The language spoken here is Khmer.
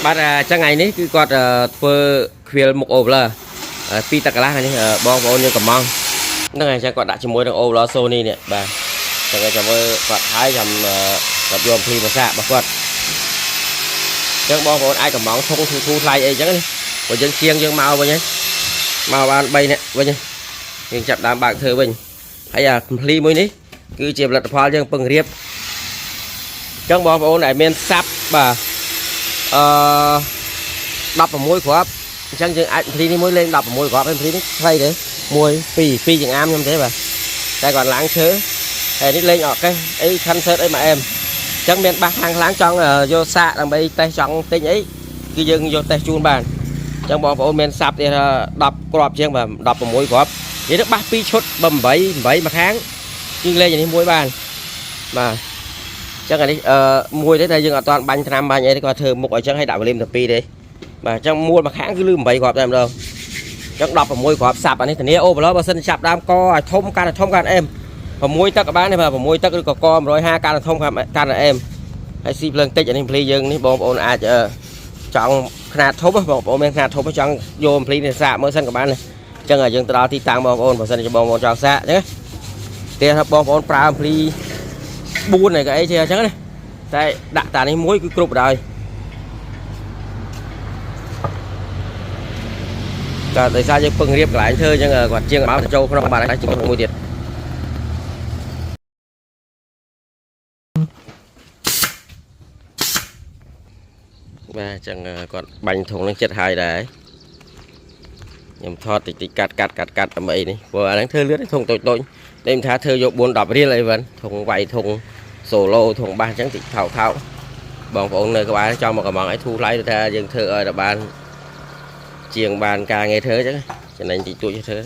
បាទចឹងថ្ងៃនេះគឺគាត់ធ្វើខ្វៀលមុខអូបឡឺពីតកន្លះនេះបងប្អូនយើងកំងហ្នឹងហើយចឹងគាត់ដាក់ជាមួយនឹងអូបឡឺ Sony នេះបាទចឹងចាំមើលគាត់ហើយចាំគាត់យកភ្លីភាសារបស់គាត់ចឹងបងប្អូនអាចកំងធុងធូថ្លៃអីចឹងនេះបើយើងជាងយើងមកវិញមកបាន3នាក់វិញយើងចាប់ដើមបើកធ្វើវិញហើយភ្លីមួយនេះគឺជាផលិតផលយើងពឹងរៀបចឹងបងប្អូនដែលមានសាប់បាទ16គ្រាប់អញ្ចឹងយើងអាចភ្លីនេះមួយលេង16គ្រាប់ហើយភ្លីនេះខ្លីទេ1 2 2ចង្អាមខ្ញុំទេបាទតែគាត់ឡើងឈើហើយនេះលេងអត់កេះអី concert អីមកអែមអញ្ចឹងមានបាសខាងខ្លាំងចង់យកសាកដើម្បីតេស្តចង់ទិញអីគឺយើងយកតេស្តជូនបានអញ្ចឹងបងប្អូនមានសាប់ទៀត10គ្រាប់ជាងបាទ16គ្រាប់និយាយទៅបាស2ឈុតបើ8មួយខាងយើងលេងនេះមួយបានបាទចឹងអានេះមួយទេតែយើងអត់តាន់បាញ់ថ្នាំបាញ់អីទេគាត់ធ្វើមុខអញ្ចឹងឲ្យដាក់វ៉ូលីមទៅ2ទេបាទអញ្ចឹងមួយមួយខាងគឺលឺ8គ្រាប់តែម្ដងអញ្ចឹង16គ្រាប់សាប់អានេះធានាអូបឡបើសិនចាប់ដើមកឲ្យធំកាន់តែធំកាន់អែម6ទឹកក៏បានដែរបាទ6ទឹកឬក៏ក150កាន់តែធំកាន់តែអែមហើយស៊ីភ្លើងតិចអានេះភ្លីយើងនេះបងប្អូនអាចចង់ຂະຫນាតធំបងប្អូនមានຂະຫນាតធំចង់យកភ្លីនេះសាកមើលសិនក៏បានដែរអញ្ចឹងយើងទៅដល់ទីតាំងបងប្អូនបើសិនជាបងប្អូនចង់សាកអញ្ចឹងទេថាបងប្អូនប្រើភ្លី4này cái ấy chứ này tạiដាក់តានេះមួយគឺគ្រប់rồiតែដោយសារយើងពឹងរៀបកន្លែងធ្វើអញ្ចឹងគាត់ជាងមកចូលក្នុងបាទតែជាមួយមួយទៀតបាទអញ្ចឹងគាត់បាញ់ធុងនឹងចិត្តហើយដែរខ្ញុំថតតិចតិចកាត់ដើម្បីនេះព្រោះអាហ្នឹងធ្វើលឿនធុងតូចតែមិនថាធ្វើយក4 10រៀលអីវិញធុងវាយធុងsolo ធុងបាសអញ្ចឹងតិចថោបងប្អូននៅក្បែរចង់មកកំងឲ្យធូរថ្លៃថាយើងធ្វើឲ្យតែបានជាងបានការងារធ្វើអញ្ចឹងចំណេញតិចតួចធ្វើ